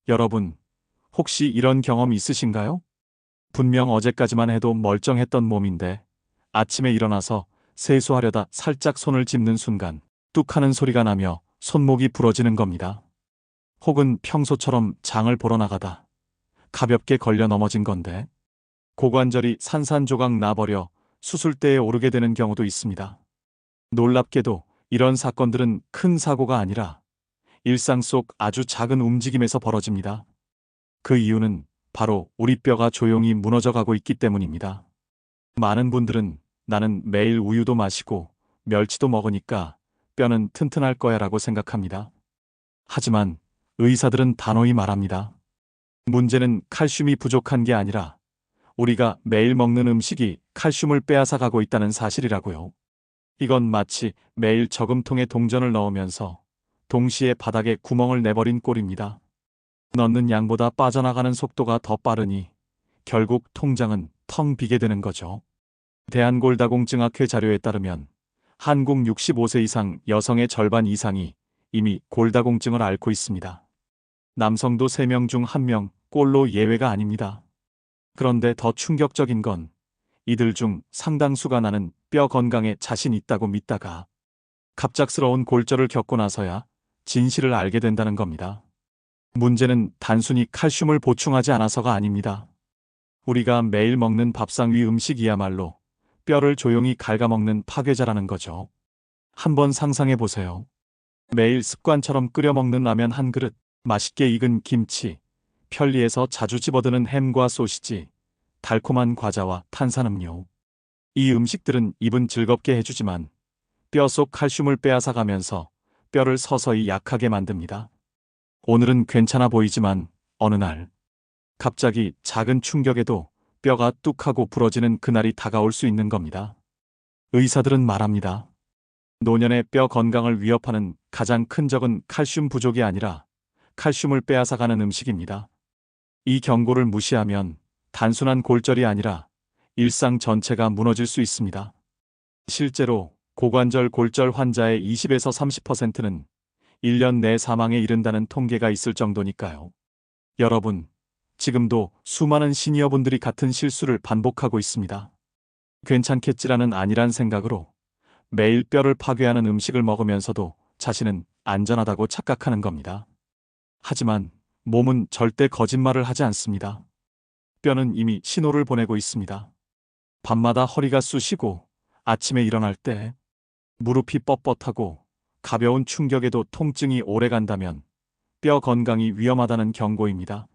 여러분, 혹시 이런 경험 있으신가요? 분명 어제까지만 해도 멀쩡했던 몸인데 아침에 일어나서 세수하려다 살짝 손을 짚는 순간 뚝 하는 소리가 나며 손목이 부러지는 겁니다. 혹은 평소처럼 장을 보러 나가다 가볍게 걸려 넘어진 건데 고관절이 산산조각 나버려 수술대에 오르게 되는 경우도 있습니다. 놀랍게도 이런 사건들은 큰 사고가 아니라 일상 속 아주 작은 움직임에서 벌어집니다. 그 이유는 바로 우리 뼈가 조용히 무너져 가고 있기 때문입니다. 많은 분들은 나는 매일 우유도 마시고 멸치도 먹으니까 뼈는 튼튼할 거야 라고 생각합니다. 하지만 의사들은 단호히 말합니다. 문제는 칼슘이 부족한 게 아니라 우리가 매일 먹는 음식이 칼슘을 빼앗아 가고 있다는 사실이라고요. 이건 마치 매일 저금통에 동전을 넣으면서 동시에 바닥에 구멍을 내버린 꼴입니다. 넣는 양보다 빠져나가는 속도가 더 빠르니 결국 통장은 텅 비게 되는 거죠. 대한골다공증학회 자료에 따르면 한국 65세 이상 여성의 절반 이상이 이미 골다공증을 앓고 있습니다. 남성도 3명 중 1명 꼴로 예외가 아닙니다. 그런데 더 충격적인 건 이들 중 상당수가 나는 뼈 건강에 자신 있다고 믿다가 갑작스러운 골절을 겪고 나서야 진실을 알게 된다는 겁니다. 문제는 단순히 칼슘을 보충하지 않아서가 아닙니다. 우리가 매일 먹는 밥상 위 음식이야말로 뼈를 조용히 갉아먹는 파괴자라는 거죠. 한번 상상해 보세요. 매일 습관처럼 끓여 먹는 라면 한 그릇, 맛있게 익은 김치, 편리해서 자주 집어드는 햄과 소시지, 달콤한 과자와 탄산음료. 이 음식들은 입은 즐겁게 해주지만 뼈 속 칼슘을 빼앗아가면서 뼈를 서서히 약하게 만듭니다. 오늘은 괜찮아 보이지만 어느 날 갑자기 작은 충격에도 뼈가 뚝 하고 부러지는 그날이 다가올 수 있는 겁니다. 의사들은 말합니다. 노년의 뼈 건강을 위협하는 가장 큰 적은 칼슘 부족이 아니라 칼슘을 빼앗아가는 음식입니다. 이 경고를 무시하면 단순한 골절이 아니라 일상 전체가 무너질 수 있습니다. 실제로 고관절 골절 환자의 20에서 30%는 1년 내 사망에 이른다는 통계가 있을 정도니까요. 여러분, 지금도 수많은 시니어분들이 같은 실수를 반복하고 있습니다. 괜찮겠지라는 안일한 생각으로 매일 뼈를 파괴하는 음식을 먹으면서도 자신은 안전하다고 착각하는 겁니다. 하지만 몸은 절대 거짓말을 하지 않습니다. 뼈는 이미 신호를 보내고 있습니다. 밤마다 허리가 쑤시고 아침에 일어날 때 무릎이 뻣뻣하고 가벼운 충격에도 통증이 오래 간다면 뼈 건강이 위험하다는 경고입니다.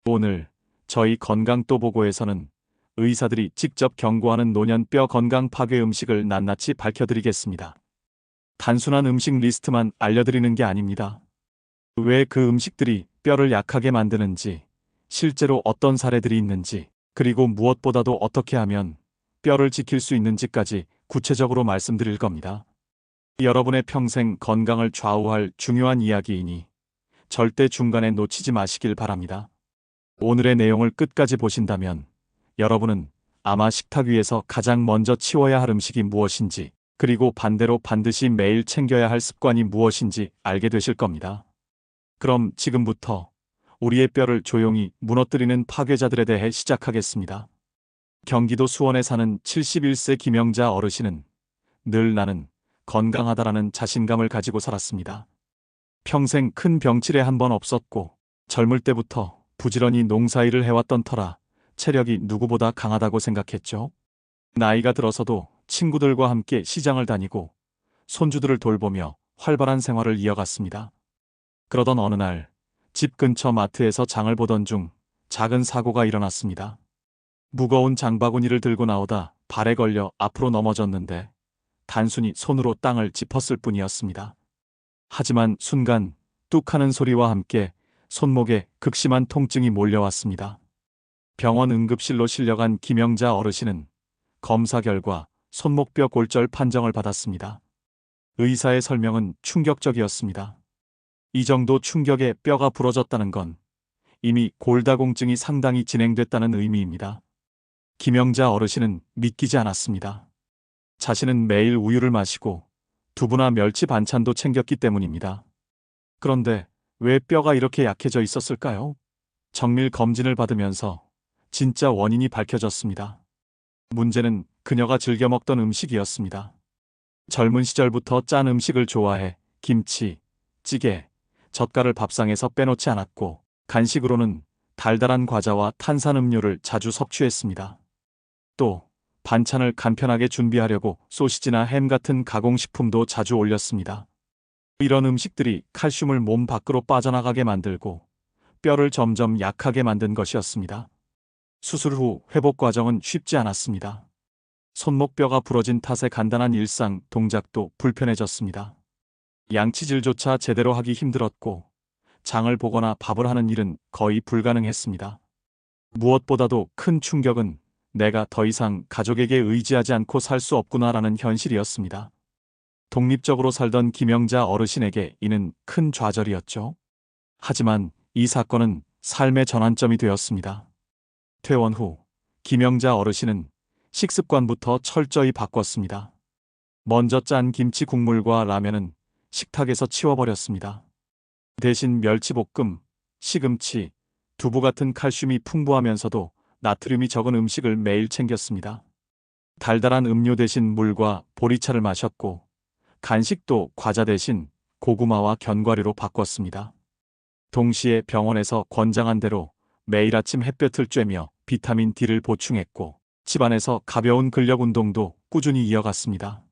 오늘 저희 건강또보고에서는 의사들이 직접 경고하는 노년 뼈 건강 파괴 음식을 낱낱이 밝혀드리겠습니다. 단순한 음식 리스트만 알려드리는 게 아닙니다. 왜 그 음식들이 뼈를 약하게 만드는지, 실제로 어떤 사례들이 있는지, 그리고 무엇보다도 어떻게 하면 뼈를 지킬 수 있는지까지 구체적으로 말씀드릴 겁니다. 여러분의 평생 건강을 좌우할 중요한 이야기이니 절대 중간에 놓치지 마시길 바랍니다. 오늘의 내용을 끝까지 보신다면 여러분은 아마 식탁 위에서 가장 먼저 치워야 할 음식이 무엇인지, 그리고 반대로 반드시 매일 챙겨야 할 습관이 무엇인지 알게 되실 겁니다. 그럼 지금부터 우리의 뼈를 조용히 무너뜨리는 파괴자들에 대해 시작하겠습니다. 경기도 수원에 사는 71세 김영자 어르신은 늘 나는 건강하다라는 자신감을 가지고 살았습니다. 평생 큰 병치레 한 번 없었고 젊을 때부터 부지런히 농사일을 해왔던 터라 체력이 누구보다 강하다고 생각했죠. 나이가 들어서도 친구들과 함께 시장을 다니고 손주들을 돌보며 활발한 생활을 이어갔습니다. 그러던 어느 날 집 근처 마트에서 장을 보던 중 작은 사고가 일어났습니다. 무거운 장바구니를 들고 나오다 발에 걸려 앞으로 넘어졌는데 단순히 손으로 땅을 짚었을 뿐이었습니다. 하지만 순간 뚝 하는 소리와 함께 손목에 극심한 통증이 몰려왔습니다. 병원 응급실로 실려간 김영자 어르신은 검사 결과 손목뼈 골절 판정을 받았습니다. 의사의 설명은 충격적이었습니다. 이 정도 충격에 뼈가 부러졌다는 건 이미 골다공증이 상당히 진행됐다는 의미입니다. 김영자 어르신은 믿기지 않았습니다. 자신은 매일 우유를 마시고 두부나 멸치 반찬도 챙겼기 때문입니다. 그런데 왜 뼈가 이렇게 약해져 있었을까요? 정밀 검진을 받으면서 진짜 원인이 밝혀졌습니다. 문제는 그녀가 즐겨 먹던 음식이었습니다. 젊은 시절부터 짠 음식을 좋아해 김치, 찌개, 젓갈을 밥상에서 빼놓지 않았고 간식으로는 달달한 과자와 탄산음료를 자주 섭취했습니다. 또 반찬을 간편하게 준비하려고 소시지나 햄 같은 가공식품도 자주 올렸습니다. 이런 음식들이 칼슘을 몸 밖으로 빠져나가게 만들고 뼈를 점점 약하게 만든 것이었습니다. 수술 후 회복 과정은 쉽지 않았습니다. 손목뼈가 부러진 탓에 간단한 일상 동작도 불편해졌습니다. 양치질조차 제대로 하기 힘들었고 장을 보거나 밥을 하는 일은 거의 불가능했습니다. 무엇보다도 큰 충격은 내가 더 이상 가족에게 의지하지 않고 살 수 없구나라는 현실이었습니다. 독립적으로 살던 김영자 어르신에게 이는 큰 좌절이었죠. 하지만 이 사건은 삶의 전환점이 되었습니다. 퇴원 후 김영자 어르신은 식습관부터 철저히 바꿨습니다. 먼저 짠 김치 국물과 라면은 식탁에서 치워버렸습니다. 대신 멸치볶음, 시금치, 두부 같은 칼슘이 풍부하면서도 나트륨이 적은 음식을 매일 챙겼습니다. 달달한 음료 대신 물과 보리차를 마셨고 간식도 과자 대신 고구마와 견과류로 바꿨습니다. 동시에 병원에서 권장한 대로 매일 아침 햇볕을 쬐며 비타민 D를 보충했고 집안에서 가벼운 근력 운동도 꾸준히 이어갔습니다.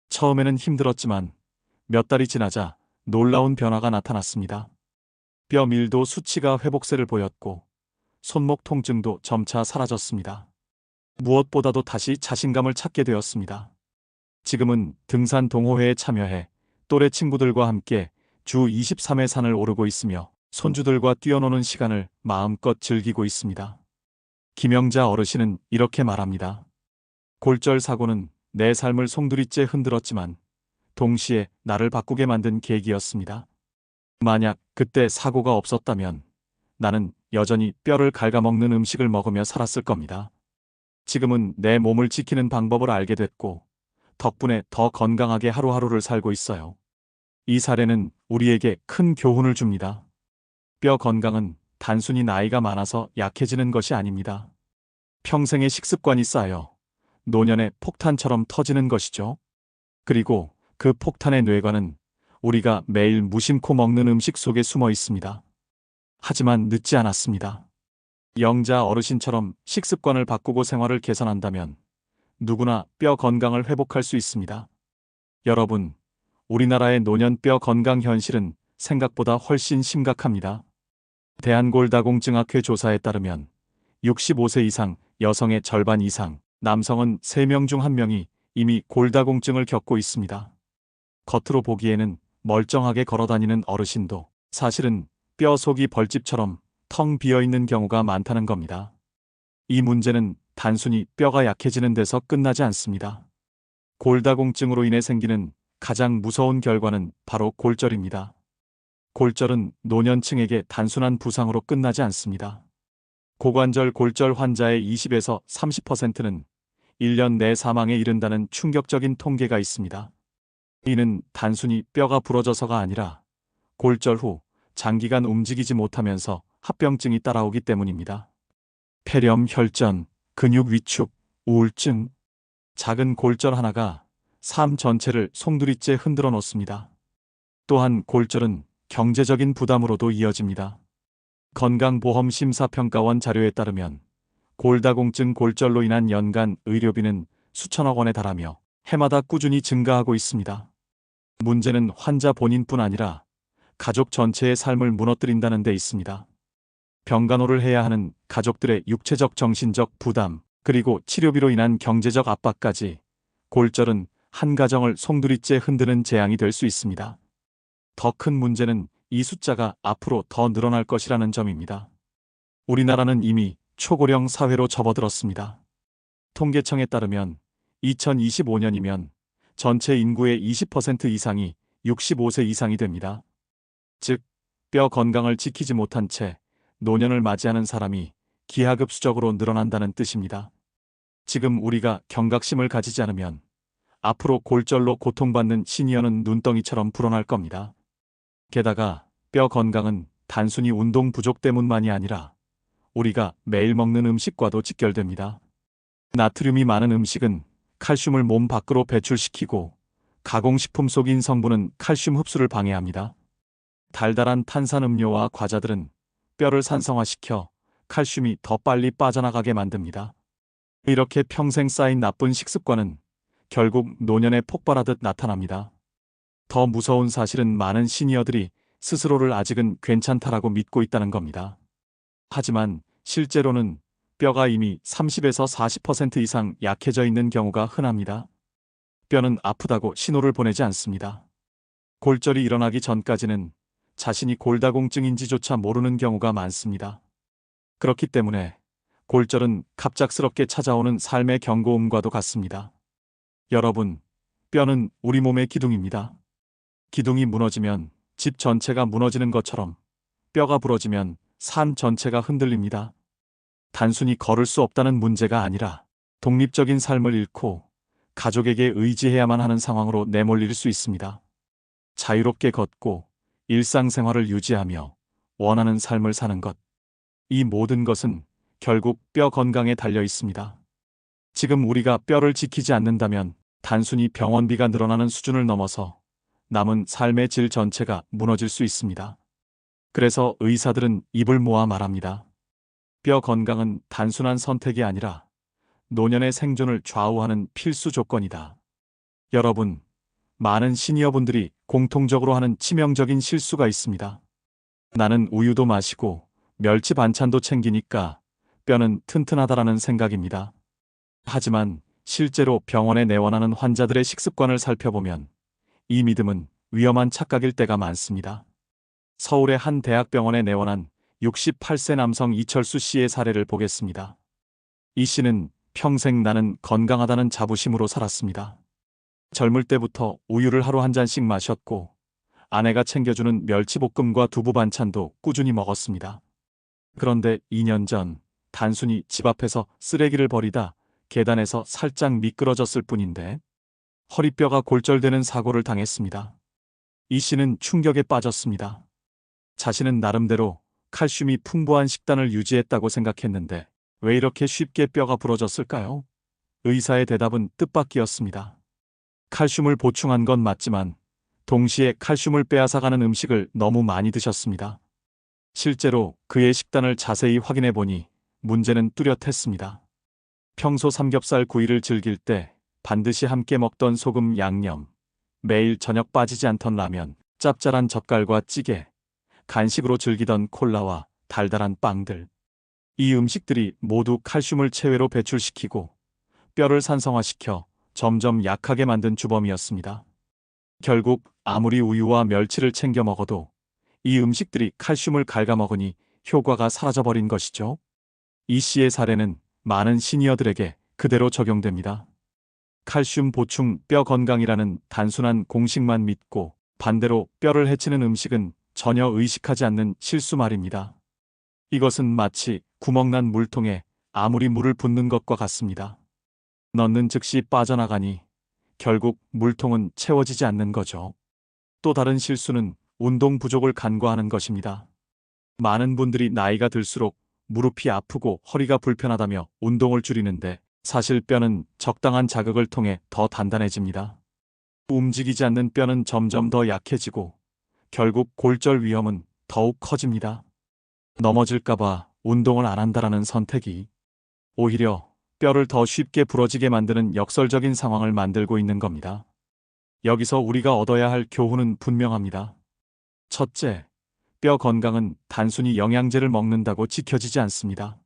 처음에는 힘들었지만 몇 달이 지나자 놀라운 변화가 나타났습니다. 뼈 밀도 수치가 회복세를 보였고 손목 통증도 점차 사라졌습니다. 무엇보다도 다시 자신감을 찾게 되었습니다. 지금은 등산 동호회에 참여해 또래 친구들과 함께 주 23회 산을 오르고 있으며 손주들과 뛰어노는 시간을 마음껏 즐기고 있습니다. 김영자 어르신은 이렇게 말합니다. 골절 사고는 내 삶을 송두리째 흔들었지만 동시에 나를 바꾸게 만든 계기였습니다. 만약 그때 사고가 없었다면 나는 여전히 뼈를 갉아먹는 음식을 먹으며 살았을 겁니다. 지금은 내 몸을 지키는 방법을 알게 됐고 덕분에 더 건강하게 하루하루를 살고 있어요. 이 사례는 우리에게 큰 교훈을 줍니다. 뼈 건강은 단순히 나이가 많아서 약해지는 것이 아닙니다. 평생의 식습관이 쌓여 노년의 폭탄처럼 터지는 것이죠. 그리고 그 폭탄의 뇌관은 우리가 매일 무심코 먹는 음식 속에 숨어 있습니다. 하지만 늦지 않았습니다. 영자 어르신처럼 식습관을 바꾸고 생활을 개선한다면 누구나 뼈 건강을 회복할 수 있습니다. 여러분, 우리나라의 노년뼈 건강 현실은 생각보다 훨씬 심각합니다. 대한골다공증학회 조사에 따르면 65세 이상 여성의 절반 이상, 남성은 3명 중 1명이 이미 골다공증을 겪고 있습니다. 겉으로 보기에는 멀쩡하게 걸어다니는 어르신도 사실은 뼈 속이 벌집처럼 텅 비어있는 경우가 많다는 겁니다. 이 문제는 단순히 뼈가 약해지는 데서 끝나지 않습니다. 골다공증으로 인해 생기는 가장 무서운 결과는 바로 골절입니다. 골절은 노년층에게 단순한 부상으로 끝나지 않습니다. 고관절 골절 환자의 20에서 30%는 1년 내 사망에 이른다는 충격적인 통계가 있습니다. 이는 단순히 뼈가 부러져서가 아니라 골절 후 장기간 움직이지 못하면서 합병증이 따라오기 때문입니다. 폐렴, 혈전, 근육 위축, 우울증, 작은 골절 하나가 삶 전체를 송두리째 흔들어 놓습니다. 또한 골절은 경제적인 부담으로도 이어집니다. 건강보험심사평가원 자료에 따르면 골다공증 골절로 인한 연간 의료비는 수천억 원에 달하며 해마다 꾸준히 증가하고 있습니다. 문제는 환자 본인뿐 아니라 가족 전체의 삶을 무너뜨린다는 데 있습니다. 병간호를 해야 하는 가족들의 육체적 정신적 부담, 그리고 치료비로 인한 경제적 압박까지 골절은 한 가정을 송두리째 흔드는 재앙이 될 수 있습니다. 더 큰 문제는 이 숫자가 앞으로 더 늘어날 것이라는 점입니다. 우리나라는 이미 초고령 사회로 접어들었습니다. 통계청에 따르면 2025년이면 전체 인구의 20% 이상이 65세 이상이 됩니다. 즉, 뼈 건강을 지키지 못한 채 노년을 맞이하는 사람이 기하급수적으로 늘어난다는 뜻입니다. 지금 우리가 경각심을 가지지 않으면 앞으로 골절로 고통받는 시니어는 눈덩이처럼 불어날 겁니다. 게다가 뼈 건강은 단순히 운동 부족 때문만이 아니라 우리가 매일 먹는 음식과도 직결됩니다. 나트륨이 많은 음식은 칼슘을 몸 밖으로 배출시키고 가공식품 속인 성분은 칼슘 흡수를 방해합니다. 달달한 탄산음료와 과자들은 뼈를 산성화시켜 칼슘이 더 빨리 빠져나가게 만듭니다. 이렇게 평생 쌓인 나쁜 식습관은 결국 노년에 폭발하듯 나타납니다. 더 무서운 사실은 많은 시니어들이 스스로를 아직은 괜찮다라고 믿고 있다는 겁니다. 하지만 실제로는 뼈가 이미 30에서 40% 이상 약해져 있는 경우가 흔합니다. 뼈는 아프다고 신호를 보내지 않습니다. 골절이 일어나기 전까지는 자신이 골다공증인지조차 모르는 경우가 많습니다. 그렇기 때문에 골절은 갑작스럽게 찾아오는 삶의 경고음과도 같습니다. 여러분, 뼈는 우리 몸의 기둥입니다. 기둥이 무너지면 집 전체가 무너지는 것처럼 뼈가 부러지면 산 전체가 흔들립니다. 단순히 걸을 수 없다는 문제가 아니라 독립적인 삶을 잃고 가족에게 의지해야만 하는 상황으로 내몰릴 수 있습니다. 자유롭게 걷고 일상생활을 유지하며 원하는 삶을 사는 것. 이 모든 것은 결국 뼈 건강에 달려 있습니다. 지금 우리가 뼈를 지키지 않는다면 단순히 병원비가 늘어나는 수준을 넘어서 남은 삶의 질 전체가 무너질 수 있습니다. 그래서 의사들은 입을 모아 말합니다. 뼈 건강은 단순한 선택이 아니라 노년의 생존을 좌우하는 필수 조건이다. 여러분, 많은 시니어분들이 공통적으로 하는 치명적인 실수가 있습니다. 나는 우유도 마시고 멸치 반찬도 챙기니까 뼈는 튼튼하다라는 생각입니다. 하지만 실제로 병원에 내원하는 환자들의 식습관을 살펴보면 이 믿음은 위험한 착각일 때가 많습니다. 서울의 한 대학병원에 내원한 68세 남성 이철수 씨의 사례를 보겠습니다. 이 씨는 평생 나는 건강하다는 자부심으로 살았습니다. 젊을 때부터 우유를 하루 한 잔씩 마셨고 아내가 챙겨주는 멸치볶음과 두부 반찬도 꾸준히 먹었습니다. 그런데 2년 전 단순히 집 앞에서 쓰레기를 버리다 계단에서 살짝 미끄러졌을 뿐인데 허리뼈가 골절되는 사고를 당했습니다. 이 씨는 충격에 빠졌습니다. 자신은 나름대로 칼슘이 풍부한 식단을 유지했다고 생각했는데 왜 이렇게 쉽게 뼈가 부러졌을까요? 의사의 대답은 뜻밖이었습니다. 칼슘을 보충한 건 맞지만 동시에 칼슘을 빼앗아가는 음식을 너무 많이 드셨습니다. 실제로 그의 식단을 자세히 확인해 보니 문제는 뚜렷했습니다. 평소 삼겹살 구이를 즐길 때 반드시 함께 먹던 소금 양념, 매일 저녁 빠지지 않던 라면, 짭짤한 젓갈과 찌개, 간식으로 즐기던 콜라와 달달한 빵들. 이 음식들이 모두 칼슘을 체외로 배출시키고 뼈를 산성화시켜 점점 약하게 만든 주범이었습니다. 결국 아무리 우유와 멸치를 챙겨 먹어도 이 음식들이 칼슘을 갉아먹으니 효과가 사라져버린 것이죠. 이 씨의 사례는 많은 시니어들에게 그대로 적용됩니다. 칼슘 보충 뼈 건강이라는 단순한 공식만 믿고 반대로 뼈를 해치는 음식은 전혀 의식하지 않는 실수 말입니다. 이것은 마치 구멍난 물통에 아무리 물을 붓는 것과 같습니다. 넣는 즉시 빠져나가니 결국 물통은 채워지지 않는 거죠. 또 다른 실수는 운동 부족을 간과하는 것입니다. 많은 분들이 나이가 들수록 무릎이 아프고 허리가 불편하다며 운동을 줄이는데 사실 뼈는 적당한 자극을 통해 더 단단해집니다. 움직이지 않는 뼈는 점점 더 약해지고 결국 골절 위험은 더욱 커집니다. 넘어질까봐 운동을 안 한다라는 선택이 오히려 뼈를 더 쉽게 부러지게 만드는 역설적인 상황을 만들고 있는 겁니다. 여기서 우리가 얻어야 할 교훈은 분명합니다. 첫째, 뼈 건강은 단순히 영양제를 먹는다고 지켜지지 않습니다.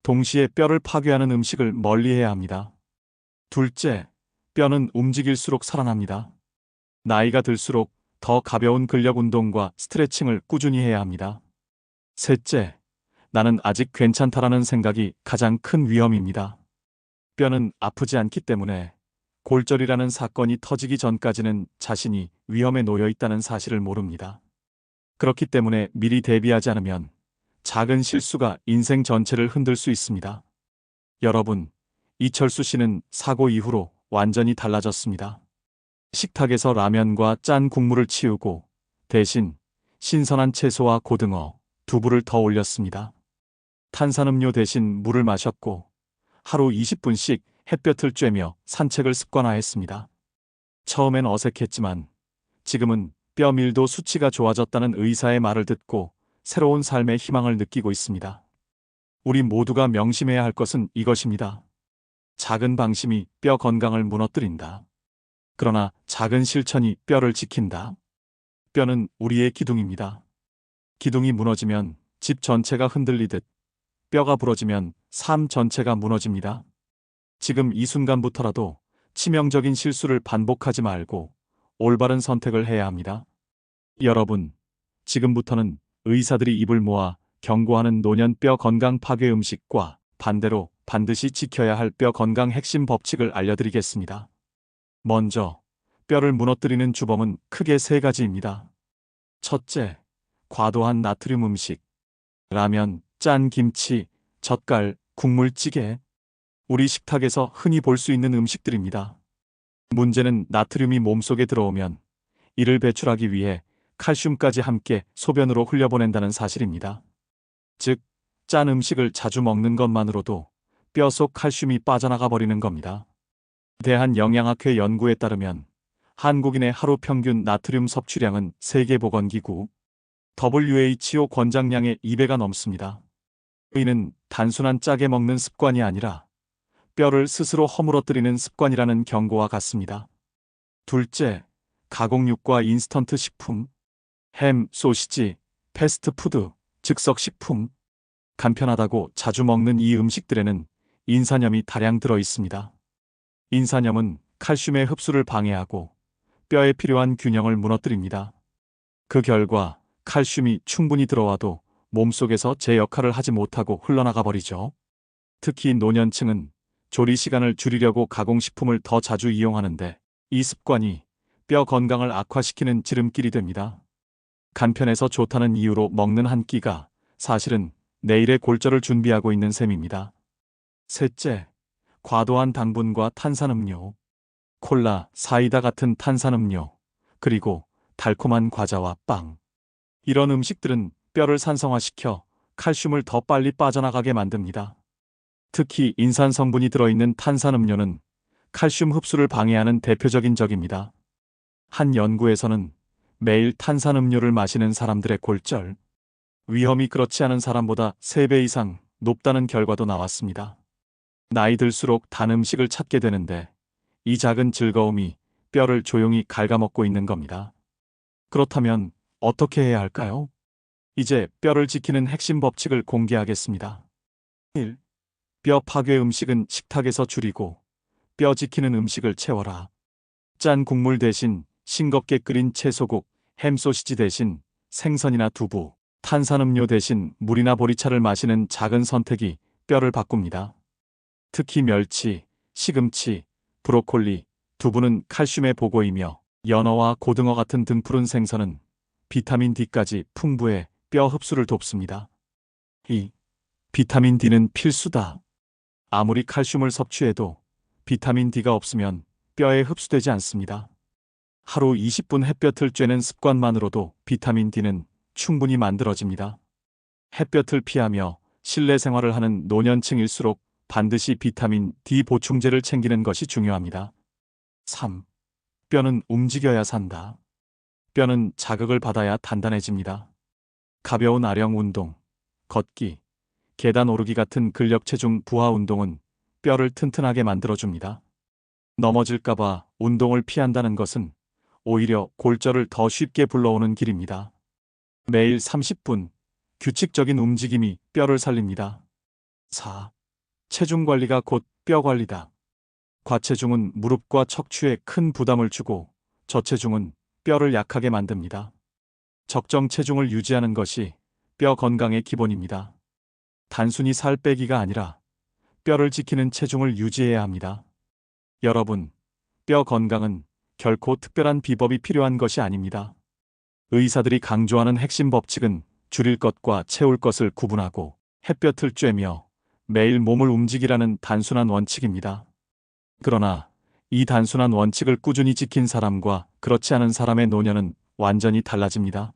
동시에 뼈를 파괴하는 음식을 멀리해야 합니다. 둘째, 뼈는 움직일수록 살아납니다. 나이가 들수록 더 가벼운 근력 운동과 스트레칭을 꾸준히 해야 합니다. 셋째, 나는 아직 괜찮다라는 생각이 가장 큰 위험입니다. 뼈는 아프지 않기 때문에 골절이라는 사건이 터지기 전까지는 자신이 위험에 놓여 있다는 사실을 모릅니다. 그렇기 때문에 미리 대비하지 않으면 작은 실수가 인생 전체를 흔들 수 있습니다. 여러분, 이철수 씨는 사고 이후로 완전히 달라졌습니다. 식탁에서 라면과 짠 국물을 치우고 대신 신선한 채소와 고등어, 두부를 더 올렸습니다. 탄산음료 대신 물을 마셨고 하루 20분씩 햇볕을 쬐며 산책을 습관화했습니다. 처음엔 어색했지만 지금은 뼈 밀도 수치가 좋아졌다는 의사의 말을 듣고 새로운 삶의 희망을 느끼고 있습니다. 우리 모두가 명심해야 할 것은 이것입니다. 작은 방심이 뼈 건강을 무너뜨린다. 그러나 작은 실천이 뼈를 지킨다. 뼈는 우리의 기둥입니다. 기둥이 무너지면 집 전체가 흔들리듯 뼈가 부러지면 삶 전체가 무너집니다. 지금 이 순간부터라도 치명적인 실수를 반복하지 말고 올바른 선택을 해야 합니다. 여러분, 지금부터는 의사들이 입을 모아 경고하는 노년 뼈 건강 파괴 음식과 반대로 반드시 지켜야 할 뼈 건강 핵심 법칙을 알려드리겠습니다. 먼저, 뼈를 무너뜨리는 주범은 크게 세 가지입니다. 첫째, 과도한 나트륨 음식. 라면, 짠 김치, 젓갈, 국물찌개. 우리 식탁에서 흔히 볼 수 있는 음식들입니다. 문제는 나트륨이 몸속에 들어오면 이를 배출하기 위해 칼슘까지 함께 소변으로 흘려보낸다는 사실입니다. 즉, 짠 음식을 자주 먹는 것만으로도 뼈 속 칼슘이 빠져나가 버리는 겁니다. 대한영양학회 연구에 따르면 한국인의 하루 평균 나트륨 섭취량은 세계보건기구 WHO 권장량의 2배가 넘습니다. 이는 단순한 짜게 먹는 습관이 아니라 뼈를 스스로 허물어뜨리는 습관이라는 경고와 같습니다. 둘째, 가공육과 인스턴트 식품. 햄, 소시지, 패스트푸드, 즉석식품. 간편하다고 자주 먹는 이 음식들에는 인산염이 다량 들어 있습니다. 인산염은 칼슘의 흡수를 방해하고 뼈에 필요한 균형을 무너뜨립니다. 그 결과 칼슘이 충분히 들어와도 몸속에서 제 역할을 하지 못하고 흘러나가 버리죠. 특히 노년층은 조리 시간을 줄이려고 가공식품을 더 자주 이용하는데 이 습관이 뼈 건강을 악화시키는 지름길이 됩니다. 간편해서 좋다는 이유로 먹는 한 끼가 사실은 내일의 골절을 준비하고 있는 셈입니다. 셋째, 과도한 당분과 탄산음료. 콜라, 사이다 같은 탄산음료, 그리고 달콤한 과자와 빵. 이런 음식들은 뼈를 산성화시켜 칼슘을 더 빨리 빠져나가게 만듭니다. 특히 인산 성분이 들어있는 탄산음료는 칼슘 흡수를 방해하는 대표적인 적입니다. 한 연구에서는 매일 탄산음료를 마시는 사람들의 골절 위험이 그렇지 않은 사람보다 3배 이상 높다는 결과도 나왔습니다. 나이 들수록 단 음식을 찾게 되는데 이 작은 즐거움이 뼈를 조용히 갉아먹고 있는 겁니다. 그렇다면 어떻게 해야 할까요? 이제 뼈를 지키는 핵심 법칙을 공개하겠습니다. 1. 뼈 파괴 음식은 식탁에서 줄이고 뼈 지키는 음식을 채워라. 짠 국물 대신 싱겁게 끓인 채소국, 햄 소시지 대신 생선이나 두부, 탄산음료 대신 물이나 보리차를 마시는 작은 선택이 뼈를 바꿉니다. 특히 멸치, 시금치, 브로콜리, 두부는 칼슘의 보고이며 연어와 고등어 같은 등푸른 생선은 비타민 D까지 풍부해 뼈 흡수를 돕습니다. 2. 비타민 D는 필수다. 아무리 칼슘을 섭취해도 비타민 D가 없으면 뼈에 흡수되지 않습니다. 하루 20분 햇볕을 쬐는 습관만으로도 비타민 D는 충분히 만들어집니다. 햇볕을 피하며 실내 생활을 하는 노년층일수록 반드시 비타민 D 보충제를 챙기는 것이 중요합니다. 3. 뼈는 움직여야 산다. 뼈는 자극을 받아야 단단해집니다. 가벼운 아령 운동, 걷기, 계단 오르기 같은 근력 체중 부하 운동은 뼈를 튼튼하게 만들어줍니다. 넘어질까봐 운동을 피한다는 것은 오히려 골절을 더 쉽게 불러오는 길입니다. 매일 30분, 규칙적인 움직임이 뼈를 살립니다. 4. 체중 관리가 곧 뼈 관리다. 과체중은 무릎과 척추에 큰 부담을 주고 저체중은 뼈를 약하게 만듭니다. 적정 체중을 유지하는 것이 뼈 건강의 기본입니다. 단순히 살 빼기가 아니라 뼈를 지키는 체중을 유지해야 합니다. 여러분, 뼈 건강은 결코 특별한 비법이 필요한 것이 아닙니다. 의사들이 강조하는 핵심 법칙은 줄일 것과 채울 것을 구분하고 햇볕을 쬐며 매일 몸을 움직이라는 단순한 원칙입니다. 그러나 이 단순한 원칙을 꾸준히 지킨 사람과 그렇지 않은 사람의 노년은 완전히 달라집니다.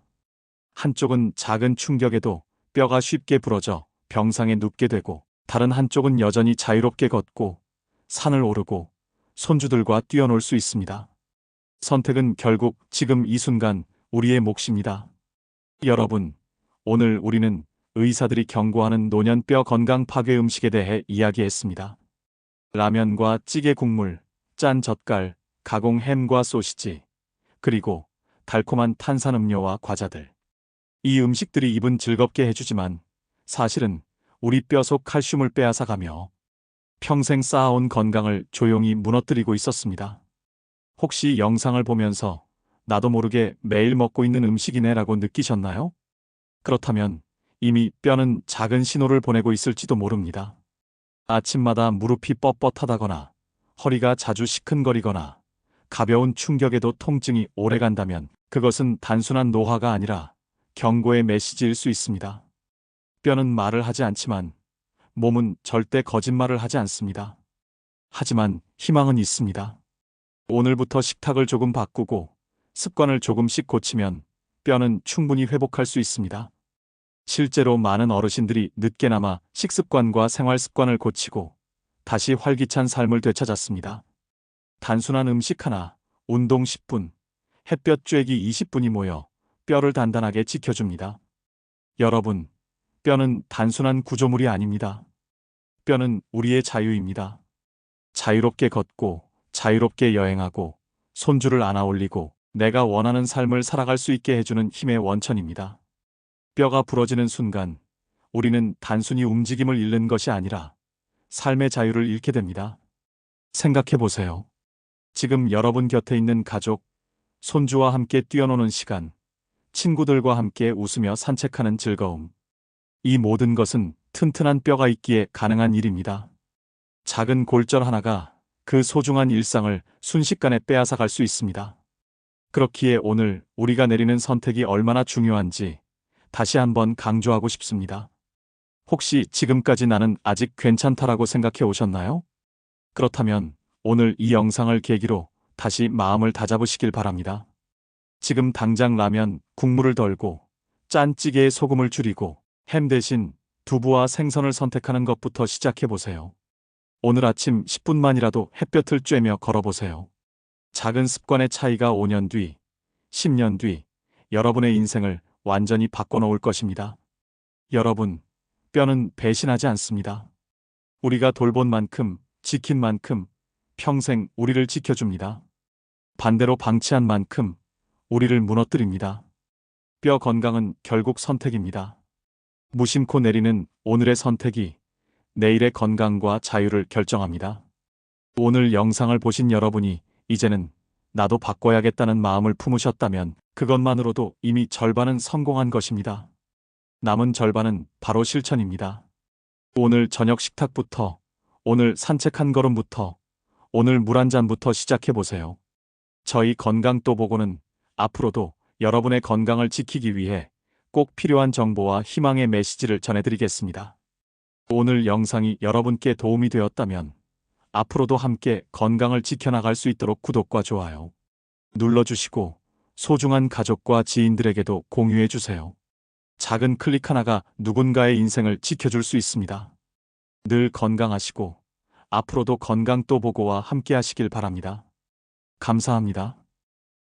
한쪽은 작은 충격에도 뼈가 쉽게 부러져 병상에 눕게 되고, 다른 한쪽은 여전히 자유롭게 걷고 산을 오르고 손주들과 뛰어놀 수 있습니다. 선택은 결국 지금 이 순간 우리의 몫입니다. 여러분, 오늘 우리는 의사들이 경고하는 노년뼈 건강 파괴 음식에 대해 이야기했습니다. 라면과 찌개 국물, 짠 젓갈, 가공 햄과 소시지, 그리고 달콤한 탄산음료와 과자들. 이 음식들이 입은 즐겁게 해주지만 사실은 우리 뼈 속 칼슘을 빼앗아가며 평생 쌓아온 건강을 조용히 무너뜨리고 있었습니다. 혹시 영상을 보면서 나도 모르게 매일 먹고 있는 음식이네라고 느끼셨나요? 그렇다면 이미 뼈는 작은 신호를 보내고 있을지도 모릅니다. 아침마다 무릎이 뻣뻣하다거나 허리가 자주 시큰거리거나 가벼운 충격에도 통증이 오래 간다면 그것은 단순한 노화가 아니라 경고의 메시지일 수 있습니다. 뼈는 말을 하지 않지만 몸은 절대 거짓말을 하지 않습니다. 하지만 희망은 있습니다. 오늘부터 식탁을 조금 바꾸고 습관을 조금씩 고치면 뼈는 충분히 회복할 수 있습니다. 실제로 많은 어르신들이 늦게나마 식습관과 생활 습관을 고치고 다시 활기찬 삶을 되찾았습니다. 단순한 음식 하나, 운동 10분, 햇볕 쬐기 20분이 모여 뼈를 단단하게 지켜줍니다. 여러분, 뼈는 단순한 구조물이 아닙니다. 뼈는 우리의 자유입니다. 자유롭게 걷고, 자유롭게 여행하고, 손주를 안아 올리고, 내가 원하는 삶을 살아갈 수 있게 해주는 힘의 원천입니다. 뼈가 부러지는 순간, 우리는 단순히 움직임을 잃는 것이 아니라 삶의 자유를 잃게 됩니다. 생각해 보세요. 지금 여러분 곁에 있는 가족, 손주와 함께 뛰어노는 시간, 친구들과 함께 웃으며 산책하는 즐거움. 이 모든 것은 튼튼한 뼈가 있기에 가능한 일입니다. 작은 골절 하나가 그 소중한 일상을 순식간에 빼앗아 갈 수 있습니다. 그렇기에 오늘 우리가 내리는 선택이 얼마나 중요한지 다시 한번 강조하고 싶습니다. 혹시 지금까지 나는 아직 괜찮다라고 생각해 오셨나요? 그렇다면 오늘 이 영상을 계기로 다시 마음을 다잡으시길 바랍니다. 지금 당장 라면, 국물을 덜고 짠 찌개에 소금을 줄이고 햄 대신 두부와 생선을 선택하는 것부터 시작해 보세요. 오늘 아침 10분만이라도 햇볕을 쬐며 걸어보세요. 작은 습관의 차이가 5년 뒤, 10년 뒤 여러분의 인생을 완전히 바꿔놓을 것입니다. 여러분, 뼈는 배신하지 않습니다. 우리가 돌본 만큼, 지킨 만큼 평생 우리를 지켜줍니다. 반대로 방치한 만큼 우리를 무너뜨립니다. 뼈 건강은 결국 선택입니다. 무심코 내리는 오늘의 선택이 내일의 건강과 자유를 결정합니다. 오늘 영상을 보신 여러분이 이제는 나도 바꿔야겠다는 마음을 품으셨다면 그것만으로도 이미 절반은 성공한 것입니다. 남은 절반은 바로 실천입니다. 오늘 저녁 식탁부터, 오늘 산책 한 걸음부터, 오늘 물 한 잔부터 시작해보세요. 저희 건강 또 보고는 앞으로도 여러분의 건강을 지키기 위해 꼭 필요한 정보와 희망의 메시지를 전해드리겠습니다. 오늘 영상이 여러분께 도움이 되었다면 앞으로도 함께 건강을 지켜나갈 수 있도록 구독과 좋아요 눌러주시고 소중한 가족과 지인들에게도 공유해주세요. 작은 클릭 하나가 누군가의 인생을 지켜줄 수 있습니다. 늘 건강하시고 앞으로도 건강 또 보고와 함께 하시길 바랍니다. 감사합니다.